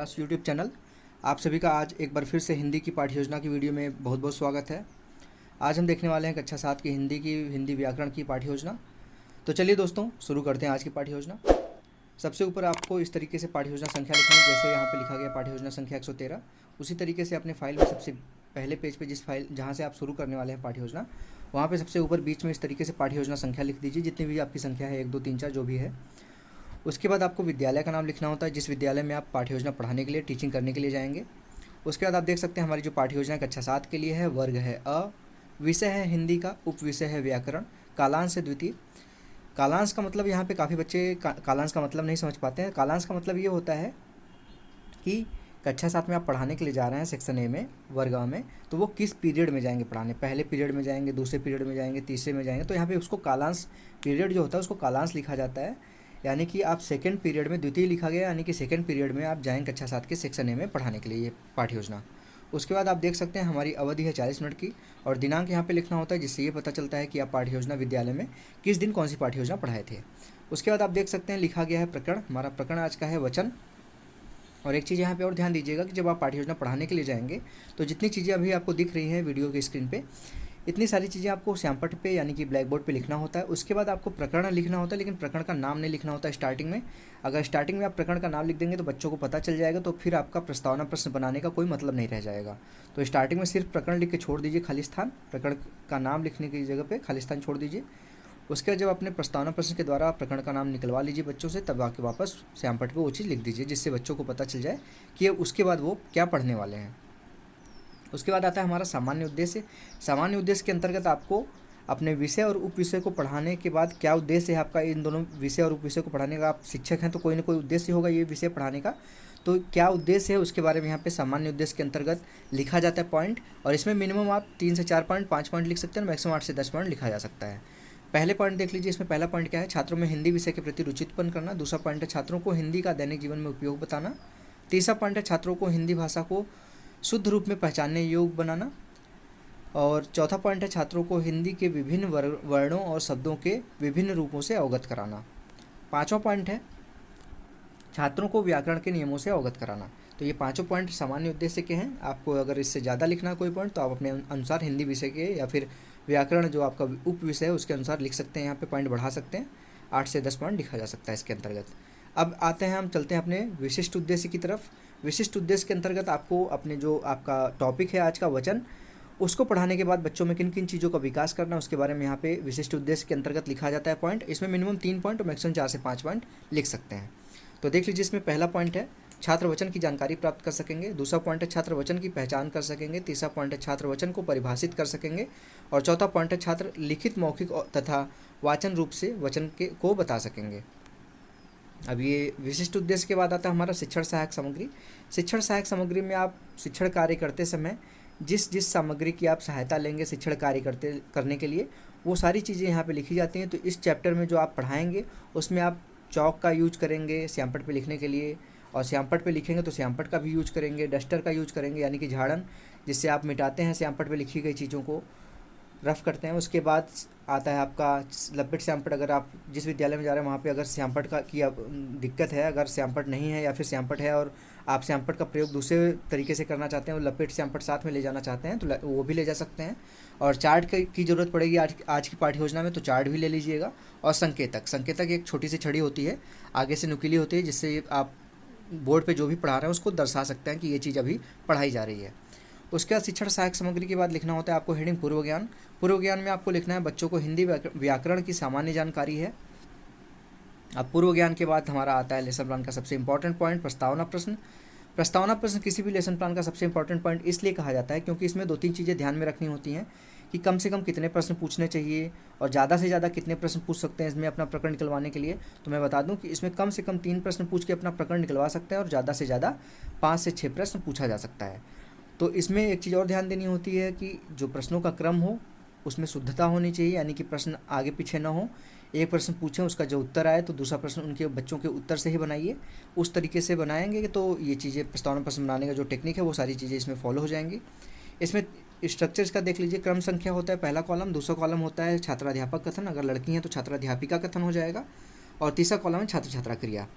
Class YouTube channel. आप सभी का आज एक बार फिर से हिंदी की पाठ्य योजना की वीडियो में बहुत बहुत स्वागत है। आज हम देखने वाले हैं कक्षा 7 की हिंदी व्याकरण की पाठ्य योजना। तो चलिए दोस्तों शुरू करते हैं आज की पाठ्य योजना। सबसे ऊपर आपको इस तरीके से पाठ्य योजना संख्या लिखनी है, जैसे यहाँ पे लिखा गया पाठ्य योजना संख्या 113। उसी तरीके से अपने फाइल में सबसे पहले पेज पे जिस फाइल जहाँ से आप शुरू करने वाले हैं पाठ्य योजना, वहाँ पे सबसे ऊपर बीच में इस तरीके से पाठ्य योजना संख्या लिख दीजिए, जितनी भी आपकी संख्या है 1 2 3 4 जो भी है। उसके बाद आपको विद्यालय का नाम लिखना होता है, जिस विद्यालय में आप पाठ्य योजना पढ़ाने के लिए टीचिंग करने के लिए जाएंगे। उसके बाद आप देख सकते हैं हमारी जो पाठ्य योजना कक्षा 7 के लिए है, वर्ग है अ, विषय है हिंदी का, उप विषय है व्याकरण, कालांश है द्वितीय। कालांश का मतलब यहाँ पे काफ़ी बच्चे कालांश का मतलब नहीं समझ पाते हैं। कालांश का मतलब ये होता है कि कक्षा 7 में आप पढ़ाने के लिए जा रहे हैं सेक्शन ए में, वर्ग अ में, तो वो किस पीरियड में जाएंगे पढ़ाने, पहले पीरियड में जाएंगे, दूसरे पीरियड में जाएंगे, तीसरे में जाएंगे, तो यहाँ पे उसको कालांश पीरियड जो होता है उसको कालांश लिखा जाता है। यानी कि आप सेकंड पीरियड में, द्वितीय लिखा गया यानी कि सेकंड पीरियड में आप जाएंगे कक्षा 7 के सेक्शन ए में पढ़ाने के लिए ये पाठ्य योजना। उसके बाद आप देख सकते हैं हमारी अवधि है 40 मिनट की और दिनांक यहाँ पे लिखना होता है, जिससे ये पता चलता है कि आप पाठ्य योजना विद्यालय में किस दिन कौन सी पाठ्य योजना पढ़ाए थे। उसके बाद आप देख सकते हैं लिखा गया है प्रकरण, हमारा प्रकरण आज का है वचन। और एक चीज़ यहाँ पे और ध्यान दीजिएगा कि जब आप पाठ्य योजना पढ़ाने के लिए जाएंगे तो जितनी चीज़ें अभी आपको दिख रही हैं वीडियो के स्क्रीन पे, इतनी सारी चीज़ें आपको श्यामपट्ट पे यानी कि ब्लैक बोर्ड पे लिखना होता है। उसके बाद आपको प्रकरण लिखना होता है, लेकिन प्रकरण का नाम नहीं लिखना होता है स्टार्टिंग में। अगर स्टार्टिंग में आप प्रकरण का नाम लिख देंगे तो बच्चों को पता चल जाएगा, तो फिर आपका प्रस्तावना प्रश्न बनाने का कोई मतलब नहीं रह जाएगा। तो स्टार्टिंग में सिर्फ प्रकरण लिख के छोड़ दीजिए खाली स्थान, प्रकरण का नाम लिखने की जगह पर खाली स्थान छोड़ दीजिए। उसके बाद जब अपने प्रस्तावना प्रश्न के द्वारा प्रकरण का नाम निकलवा लीजिए बच्चों से, तब आके वापस श्यामपट्ट पे वो चीज़ लिख दीजिए, जिससे बच्चों को पता चल जाए कि उसके बाद वो क्या पढ़ने वाले हैं। उसके बाद आता है हमारा सामान्य उद्देश्य। सामान्य उद्देश्य के अंतर्गत आपको अपने विषय और उप विषय को पढ़ाने के बाद क्या उद्देश्य है आपका, इन दोनों विषय और उप विषय को पढ़ाने का। आप शिक्षक हैं तो कोई ना कोई उद्देश्य होगा ये विषय पढ़ाने का, तो क्या उद्देश्य है उसके बारे में यहाँ पे सामान्य उद्देश्य के अंतर्गत लिखा जाता है पॉइंट। और इसमें मिनिमम आप 3 से 4 पॉइंट, 5 पॉइंट लिख सकते हैं, मैक्सिमम 8 से 10 पॉइंट लिखा जा सकता है। पहले पॉइंट देख लीजिए, इसमें पहला पॉइंट क्या है, छात्रों में हिंदी विषय के प्रति रुचि उत्पन्न करना। दूसरा पॉइंट है छात्रों को हिंदी का दैनिक जीवन में उपयोग बताना। तीसरा पॉइंट है छात्रों को हिंदी भाषा को शुद्ध रूप में पहचानने योग्य बनाना। और चौथा पॉइंट है छात्रों को हिंदी के विभिन्न वर्णों और शब्दों के विभिन्न रूपों से अवगत कराना। पाँचवा पॉइंट है छात्रों को व्याकरण के नियमों से अवगत कराना। तो ये पांचों पॉइंट सामान्य उद्देश्य के हैं। आपको अगर इससे ज़्यादा लिखना है कोई पॉइंट तो आप अपने अनुसार हिंदी विषय के या फिर व्याकरण जो आपका उप विषय है उसके अनुसार लिख सकते हैं। यहाँ पे पॉइंट बढ़ा सकते हैं, 8 से 10 पॉइंट लिखा जा सकता है इसके अंतर्गत। अब आते हैं, हम चलते हैं अपने विशिष्ट उद्देश्य की तरफ। विशिष्ट उद्देश्य के अंतर्गत आपको अपने जो आपका टॉपिक है आज का वचन, उसको पढ़ाने के बाद बच्चों में किन किन चीज़ों का विकास करना है उसके बारे में यहाँ पे विशिष्ट उद्देश्य के अंतर्गत लिखा जाता है पॉइंट। इसमें मिनिमम 3 पॉइंट और मैक्सिमम 4 से 5 पॉइंट लिख सकते हैं। तो देख लीजिए, इसमें पहला पॉइंट है छात्र वचन की जानकारी प्राप्त कर सकेंगे। दूसरा पॉइंट है छात्र वचन की पहचान कर सकेंगे। तीसरा पॉइंट है छात्र वचन को परिभाषित कर सकेंगे। और चौथा पॉइंट है छात्र लिखित, मौखिक तथा वाचन रूप से वचन को बता सकेंगे। अब ये विशिष्ट उद्देश्य के बाद आता है हमारा शिक्षण सहायक सामग्री। शिक्षण सहायक सामग्री में आप शिक्षण कार्य करते समय जिस सामग्री की आप सहायता लेंगे शिक्षण कार्य करने के लिए, वो सारी चीज़ें यहाँ पे लिखी जाती हैं। तो इस चैप्टर में जो आप पढ़ाएंगे उसमें आप चौक का यूज करेंगे श्यामपट्ट पे लिखने के लिए, और श्यामपट्ट पे लिखेंगे तो श्यामपट्ट का भी यूज करेंगे, डस्टर का यूज करेंगे यानी कि झाड़न, जिससे आप मिटाते हैं श्यामपट्ट पे लिखी गई चीज़ों को, रफ करते हैं। उसके बाद आता है आपका लपेट श्यामपट्ट। अगर आप जिस विद्यालय में जा रहे हैं वहाँ पे अगर श्यामपट्ट की दिक्कत है, अगर श्यामपट्ट नहीं है या फिर श्यामपट्ट है और आप श्यामपट्ट का प्रयोग दूसरे तरीके से करना चाहते हैं और लपेट श्यामपट्ट साथ में ले जाना चाहते हैं तो वो भी ले जा सकते हैं। और चार्ट की ज़रूरत पड़ेगी आज की पाठ्य योजना में, तो चार्ट भी ले लीजिएगा। और संकेतक एक छोटी सी छड़ी होती है, आगे से नुकीली होती है, जिससे आप बोर्ड पे जो भी पढ़ा रहे हैं उसको दर्शा सकते हैं कि ये चीज़ अभी पढ़ाई जा रही है। उसके बाद शिक्षण सहायक सामग्री के बाद लिखना होता है आपको हेडिंग पूर्व ज्ञान। पूर्व ज्ञान में आपको लिखना है बच्चों को हिंदी व्याकरण की सामान्य जानकारी है। अब पूर्व ज्ञान के बाद हमारा आता है लेसन प्लान का सबसे इंपॉर्टेंट पॉइंट, प्रस्तावना प्रश्न। प्रस्तावना प्रश्न किसी भी लेसन प्लान का सबसे इंपॉर्टेंट पॉइंट इसलिए कहा जाता है क्योंकि इसमें 2-3 चीज़ें ध्यान में रखनी होती हैं कि कम से कम कितने प्रश्न पूछने चाहिए और ज़्यादा से ज़्यादा कितने प्रश्न पूछ सकते हैं इसमें अपना प्रकरण निकलवाने के लिए। तो मैं बता दूं कि इसमें कम से कम 3 प्रश्न पूछ के अपना प्रकरण निकलवा सकते हैं और ज़्यादा से ज़्यादा 5 से 6 प्रश्न पूछा जा सकता है। तो इसमें एक चीज़ और ध्यान देनी होती है कि जो प्रश्नों का क्रम हो उसमें शुद्धता होनी चाहिए, यानी कि प्रश्न आगे पीछे ना हो। एक प्रश्न पूछें, उसका जो उत्तर आए तो दूसरा प्रश्न उनके बच्चों के उत्तर से ही बनाइए। उस तरीके से बनाएंगे तो ये चीज़ें प्रस्तावना प्रश्न बनाने का जो टेक्निक है वो सारी चीज़ें इसमें फॉलो हो जाएंगी। इसमें स्ट्रक्चर इसका देख लीजिए, क्रम संख्या होता है पहला कॉलम, दूसरा कॉलम होता है छात्राध्यापक कथन, अगर लड़की हैं तो छात्राध्यापिका कथन हो जाएगा, और तीसरा कॉलम है छात्र छात्रा क्रिया।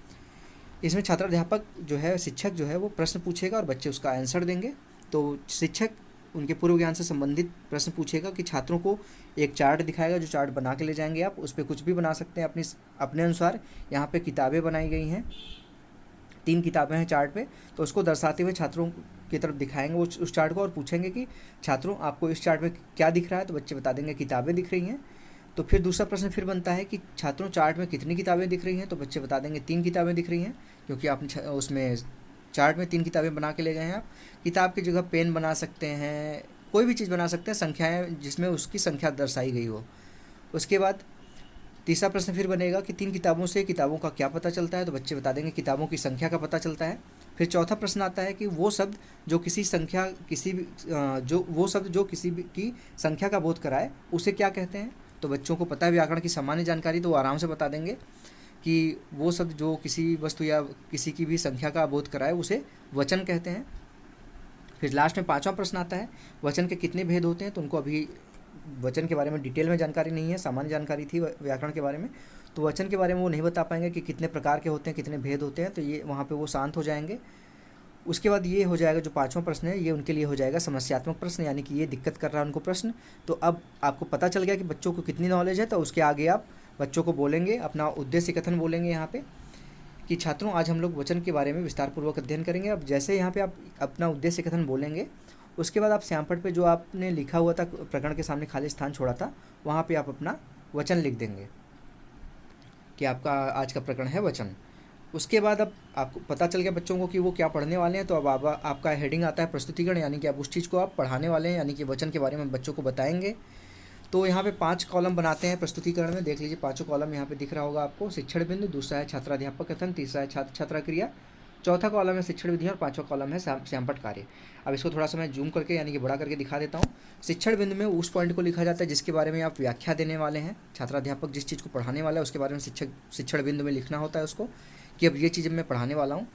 इसमें छात्राध्यापक जो है, शिक्षक जो है वो प्रश्न पूछेगा और बच्चे उसका आंसर देंगे। तो शिक्षक उनके पूर्व ज्ञान से संबंधित प्रश्न पूछेगा कि छात्रों को एक चार्ट दिखाएगा, जो चार्ट बना के ले जाएंगे आप, उस पर कुछ भी बना सकते हैं अपने अनुसार। यहाँ पे किताबें बनाई गई हैं, 3 किताबें हैं चार्ट पे, तो उसको दर्शाते हुए छात्रों की तरफ दिखाएंगे वो उस चार्ट को और पूछेंगे कि छात्रों आपको इस चार्ट में क्या दिख रहा है, तो बच्चे बता देंगे किताबें दिख रही हैं। तो फिर दूसरा प्रश्न फिर बनता है कि छात्रों चार्ट में कितनी किताबें दिख रही हैं, तो बच्चे बता देंगे 3 किताबें दिख रही हैं, क्योंकि आपने उसमें चार्ट में 3 किताबें बना के ले गए हैं। आप किताब की जगह पेन बना सकते हैं, कोई भी चीज़ बना सकते हैं, संख्याएं जिसमें उसकी संख्या दर्शाई गई हो। उसके बाद तीसरा प्रश्न फिर बनेगा कि 3 किताबों से किताबों का क्या पता चलता है, तो बच्चे बता देंगे किताबों की संख्या का पता चलता है। फिर चौथा प्रश्न आता है कि वो शब्द जो किसी संख्या किसी भी जो वो शब्द जो किसी भी की संख्या का बोध कराए उसे क्या कहते हैं। तो बच्चों को पता है व्याकरण की सामान्य जानकारी, तो वो आराम से बता देंगे कि वो शब्द जो किसी वस्तु या किसी की भी संख्या का बोध कराए उसे वचन कहते हैं। फिर लास्ट में 5वां प्रश्न आता है वचन के कितने भेद होते हैं, तो उनको अभी वचन के बारे में डिटेल में जानकारी नहीं है, सामान्य जानकारी थी व्याकरण के बारे में, तो वचन के बारे में वो नहीं बता पाएंगे कि कितने प्रकार के होते हैं, कितने भेद होते हैं, तो ये वहाँ पे वो शांत हो जाएंगे। उसके बाद ये हो जाएगा जो 5वां प्रश्न है, ये उनके लिए हो जाएगा समस्यात्मक प्रश्न, यानी कि ये दिक्कत कर रहा है उनको प्रश्न। तो अब आपको पता चल गया कि बच्चों को कितनी नॉलेज है, तो उसके आगे आप बच्चों को बोलेंगे, अपना उद्देश्य कथन बोलेंगे यहाँ पे कि छात्रों आज हम लोग वचन के बारे में विस्तारपूर्वक अध्ययन करेंगे। अब जैसे यहाँ पे आप अपना उद्देश्य कथन बोलेंगे, उसके बाद आप श्यामपट्ट पे जो आपने लिखा हुआ था, प्रकरण के सामने खाली स्थान छोड़ा था, वहाँ पे आप अपना वचन लिख देंगे कि आपका आज का प्रकरण है वचन। उसके बाद अब आपको पता चल गया बच्चों को कि वो क्या पढ़ने वाले हैं, तो अब आपका हेडिंग आता है प्रस्तुतिकरण, यानी कि आप उस चीज़ को आप पढ़ाने वाले हैं, यानी कि वचन के बारे में बच्चों को बताएंगे। तो यहाँ पे 5 कॉलम बनाते हैं प्रस्तुतिकरण में, देख लीजिए 5 कॉलम यहाँ पे दिख रहा होगा आपको। शिक्षण बिंदु, दूसरा है छात्राध्यापक कथन, तीसरा है छात्र छात्रा क्रिया, चौथा कॉलम है शिक्षण विधि और 5वां कॉलम है श्यामपट्ट कार्य। अब इसको थोड़ा सा मैं जूम करके यानी कि बड़ा करके दिखा देता हूँ। शिक्षण बिंदु में उस पॉइंट को लिखा जाता है जिसके बारे में आप व्याख्या देने वाले हैं, छात्राध्यापक जिस चीज़ को पढ़ाने वाला है उसके बारे में शिक्षण बिंदु में लिखना होता है उसको कि अब ये चीज़ मैं पढ़ाने वाला हूँ।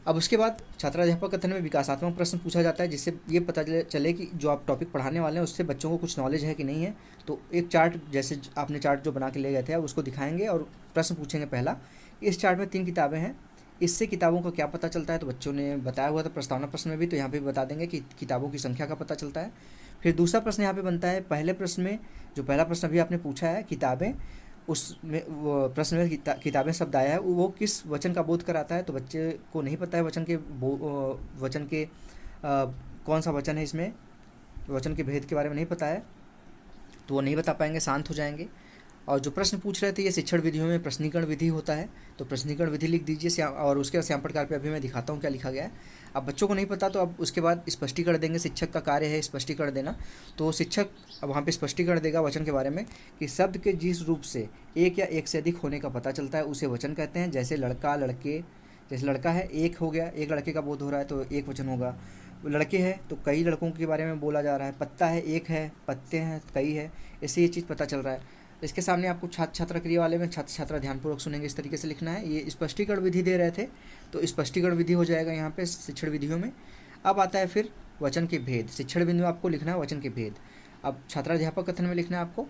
अब उसके बाद छात्राध्यापक कथन में विकासात्मक प्रश्न पूछा जाता है, जिससे ये पता चले कि जो आप टॉपिक पढ़ाने वाले हैं उससे बच्चों को कुछ नॉलेज है कि नहीं है। तो एक चार्ट, जैसे आपने चार्ट जो बना के ले गए थे उसको दिखाएंगे और प्रश्न पूछेंगे। पहला, इस चार्ट में 3 किताबें हैं, इससे किताबों का क्या पता चलता है, तो बच्चों ने बताया हुआ था प्रस्तावना प्रश्न में भी, तो यहाँ पे बता देंगे कि किताबों की संख्या का पता चलता है। फिर दूसरा प्रश्न यहाँ पे बनता है, पहले प्रश्न में जो पहला प्रश्न अभी आपने पूछा है किताबें, उसमें वो प्रश्न में किताबें शब्द आया है वो किस वचन का बोध कराता है, तो बच्चे को नहीं पता है वचन के कौन सा वचन है, इसमें वचन के भेद के बारे में नहीं पता है, तो वो नहीं बता पाएंगे, शांत हो जाएंगे। और जो प्रश्न पूछ रहे थे ये शिक्षण विधियों में प्रश्नीकरण विधि होता है, तो प्रश्नीकरण विधि लिख दीजिए और उसके बाद श्यामपट्ट कार्य पे अभी मैं दिखाता हूँ क्या लिखा गया है। अब बच्चों को नहीं पता तो अब उसके बाद स्पष्टीकरण देंगे, शिक्षक का कार्य है स्पष्टीकरण देना, तो शिक्षक अब वहाँ पे स्पष्टीकरण देगा वचन के बारे में कि शब्द के जिस रूप से एक या एक से अधिक होने का पता चलता है उसे वचन कहते हैं। जैसे लड़का, लड़के, जैसे लड़का है एक हो गया, एक लड़के का बोध हो रहा है तो एक वचन होगा। लड़के हैं तो कई लड़कों के बारे में बोला जा रहा है, पत्ता है एक है, पत्ते हैं कई है, इससे ये चीज़ पता चल रहा है। इसके सामने आपको छात्र छात्रा क्रिया वाले में छात्र छात्रा ध्यानपूर्वक सुनेंगे, इस तरीके से लिखना है। ये स्पष्टीकरण विधि दे रहे थे तो स्पष्टीकरण विधि हो जाएगा यहाँ पे शिक्षण विधियों में। अब आता है फिर वचन के भेद, शिक्षण बिंदु में आपको लिखना है वचन के भेद। अब छात्राध्यापक कथन में लिखना है आपको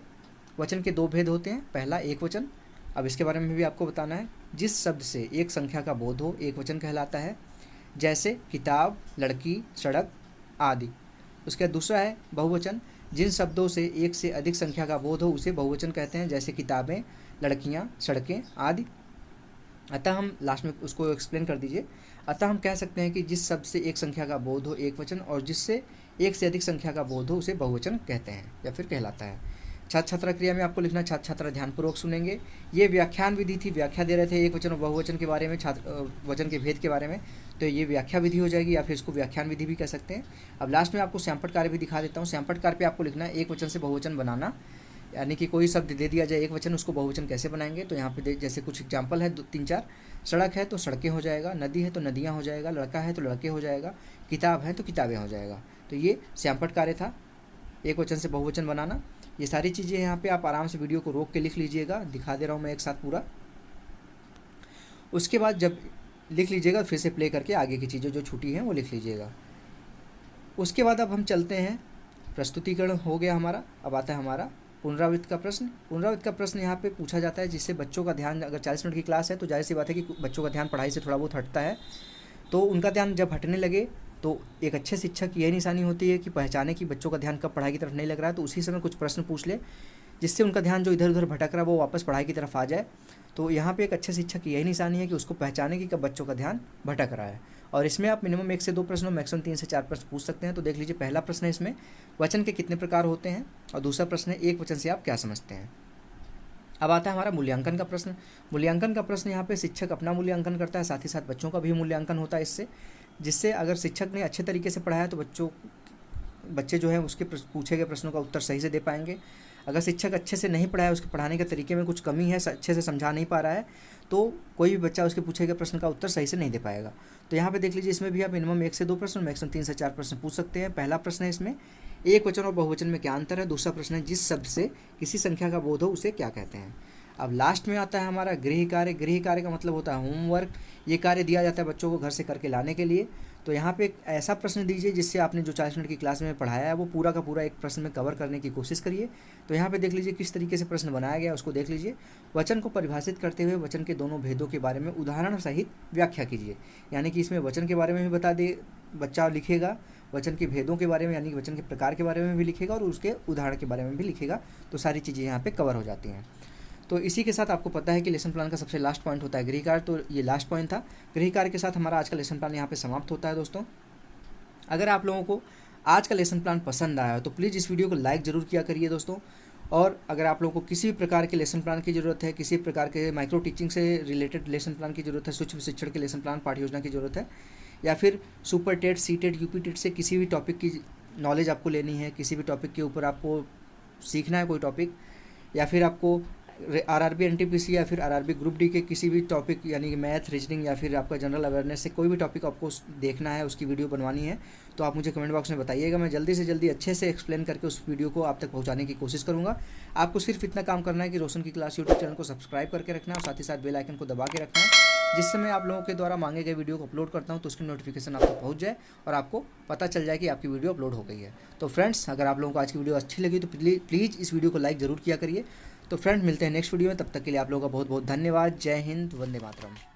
वचन के 2 भेद होते हैं, पहला एक वचन, अब इसके बारे में भी आपको बताना है, जिस शब्द से एक संख्या का बोध हो एक वचन कहलाता है, जैसे किताब, लड़की, सड़क आदि। उसके बाद दूसरा है बहुवचन, जिन शब्दों से एक से अधिक संख्या का बोध हो उसे बहुवचन कहते हैं, जैसे किताबें, लड़कियां, सड़कें आदि। अतः हम लास्ट में उसको एक्सप्लेन कर दीजिए। अतः हम कह सकते हैं कि जिस शब्द से एक संख्या का बोध हो एक वचन और जिससे एक से अधिक संख्या का बोध हो उसे बहुवचन कहते हैं या फिर कहलाता है। छात्र छात्रा क्रिया में आपको लिखना छात्र छात्रा ध्यानपूर्वक सुनेंगे। ये व्याख्यान विधि थी, व्याख्या दे रहे थे एक वचन और बहुवचन के बारे में, वचन के भेद के बारे में, तो ये व्याख्या विधि हो जाएगी या फिर इसको व्याख्यान विधि भी कह सकते हैं। अब लास्ट में आपको श्यामपट्ट कार्य भी दिखा देता हूँ। श्यामपट्ट कार्य पे आपको लिखना है एक वचन से बहुवचन बनाना, यानी कि कोई शब्द दे दिया जाए एक वचन, उसको बहुवचन कैसे बनाएंगे, तो यहाँ पे जैसे कुछ एग्जाम्पल है 2-3-4। सड़क है तो सड़कें हो जाएगा, नदी है तो नदियाँ हो जाएगा, लड़का है तो लड़के हो जाएगा, किताब है तो किताबें हो जाएगा। तो ये श्यामपट्ट कार्य था, एक वचन से बहुवचन बनाना। ये सारी चीज़ें यहाँ पे आप आराम से वीडियो को रोक के लिख लीजिएगा, दिखा दे रहा हूँ मैं एक साथ पूरा। उसके बाद जब लिख लीजिएगा फिर से प्ले करके आगे की चीज़ें जो छूटी हैं वो लिख लीजिएगा। उसके बाद अब हम चलते हैं, प्रस्तुतिकरण हो गया हमारा, अब आता है हमारा पुनरावृत्त का प्रश्न यहाँ पे पूछा जाता है जिससे बच्चों का ध्यान, अगर 40 मिनट की क्लास है तो जाहिर सी बात है कि बच्चों का ध्यान पढ़ाई से थोड़ा बहुत हटता है, तो उनका ध्यान जब हटने लगे तो एक अच्छे शिक्षक की यही निशानी होती है कि पहचाने कि बच्चों का ध्यान कब पढ़ाई की तरफ नहीं लग रहा है, तो उसी समय कुछ प्रश्न पूछ ले जिससे उनका ध्यान जो इधर उधर भटक रहा है वो वापस पढ़ाई की तरफ आ जाए। तो यहाँ पे एक अच्छे शिक्षक की यही निशानी है कि उसको पहचाने कि कब बच्चों का ध्यान भटक रहा है। और इसमें आप मिनिमम 1 से 2 प्रश्न, मैक्सिमम 3 से 4 प्रश्न पूछ सकते हैं। तो देख लीजिए, पहला प्रश्न है इसमें वचन के कितने प्रकार होते हैं, और दूसरा प्रश्न है एक वचन से आप क्या समझते हैं। अब आता है हमारा मूल्यांकन का प्रश्न। मूल्यांकन का प्रश्न यहाँ पे शिक्षक अपना मूल्यांकन करता है, साथ ही साथ बच्चों का भी मूल्यांकन होता है इससे, जिससे अगर शिक्षक ने अच्छे तरीके से पढ़ाया तो बच्चे जो हैं उसके पूछे गए प्रश्नों का उत्तर सही से दे पाएंगे। अगर शिक्षक अच्छे से नहीं पढ़ाया, उसके पढ़ाने के तरीके में कुछ कमी है, अच्छे से समझा नहीं पा रहा है, तो कोई भी बच्चा उसके पूछे गए प्रश्न का उत्तर सही से नहीं दे पाएगा। तो यहाँ पे देख लीजिए, इसमें भी आप मिनिमम 1 से 2 प्रश्न, मैक्सिमम 3 से 4 प्रश्न पूछ सकते हैं। पहला प्रश्न है इसमें एक वचन और बहुवचन में क्या अंतर है। दूसरा प्रश्न है जिस शब्द से किसी संख्या का बोध हो उसे क्या कहते हैं। अब लास्ट में आता है हमारा गृह कार्य। गृह कार्य का मतलब होता है होमवर्क। ये कार्य दिया जाता है बच्चों को घर से करके लाने के लिए। तो यहाँ पे एक ऐसा प्रश्न दीजिए जिससे आपने जो 40 मिनट की क्लास में पढ़ाया है वो पूरा का पूरा एक प्रश्न में कवर करने की कोशिश करिए। तो यहाँ पे देख लीजिए किस तरीके से प्रश्न बनाया गया, उसको देख लीजिए। वचन को परिभाषित करते हुए वचन के दोनों भेदों के बारे में उदाहरण सहित व्याख्या कीजिए। यानी कि इसमें वचन के बारे में भी बता दे, बच्चा लिखेगा, वचन के भेदों के बारे में यानी कि वचन के प्रकार के बारे में भी लिखेगा और उसके उदाहरण के बारे में भी लिखेगा। तो सारी चीज़ें यहाँ पे कवर हो जाती हैं। तो इसी के साथ आपको पता है कि लेसन प्लान का सबसे लास्ट पॉइंट होता है गृह कार्य। तो ये लास्ट पॉइंट था। गृह कार्य के साथ हमारा आज का लेसन प्लान यहाँ पे समाप्त होता है। दोस्तों, अगर आप लोगों को आज का लेसन प्लान पसंद आया तो प्लीज़ इस वीडियो को लाइक ज़रूर किया करिए दोस्तों। और अगर आप लोगों को किसी भी प्रकार के लेसन प्लान की ज़रूरत है, किसी प्रकार के माइक्रो टीचिंग से रिलेटेड लेसन प्लान की ज़रूरत है, सूक्ष्म शिक्षण के लेसन प्लान पाठ्य योजना की ज़रूरत है, या फिर super TET, C TET, UP TET से किसी भी टॉपिक की नॉलेज आपको लेनी है, किसी भी टॉपिक के ऊपर आपको सीखना है कोई टॉपिक, या फिर आपको आरआरबी एनटीपीसी या फिर आरआरबी ग्रुप डी के किसी भी टॉपिक यानी कि मैथ, रीजनिंग या फिर आपका जनरल अवेयरनेस से कोई भी टॉपिक आपको देखना है, उसकी वीडियो बनवानी है, तो आप मुझे कमेंट बॉक्स में बताइएगा। मैं जल्दी से जल्दी अच्छे से एक्सप्लेन करके उस वीडियो को आप तक पहुंचाने की कोशिश करूंगा। आपको सिर्फ इतना काम करना है कि रोशन की क्लास यूट्यूब चैनल को सब्सक्राइब करके रखना है और साथ ही साथ बेल आइकन को दबा के रखना है, जिससे मैं आप लोगों के द्वारा मांगे गए वीडियो को अपलोड करता हूं तो उसकी नोटिफिकेशन आपको पहुंच जाए और आपको पता चल जाए कि आपकी वीडियो अपलोड हो गई है। तो फ्रेंड्स, अगर आप लोगों को आज की वीडियो अच्छी लगी तो प्लीज़ इस वीडियो को लाइक ज़रूर किया करिए। तो फ्रेंड्स, मिलते हैं नेक्स्ट वीडियो में। तब तक के लिए आप लोगों का बहुत बहुत धन्यवाद। जय हिंद, वंदे मातरम।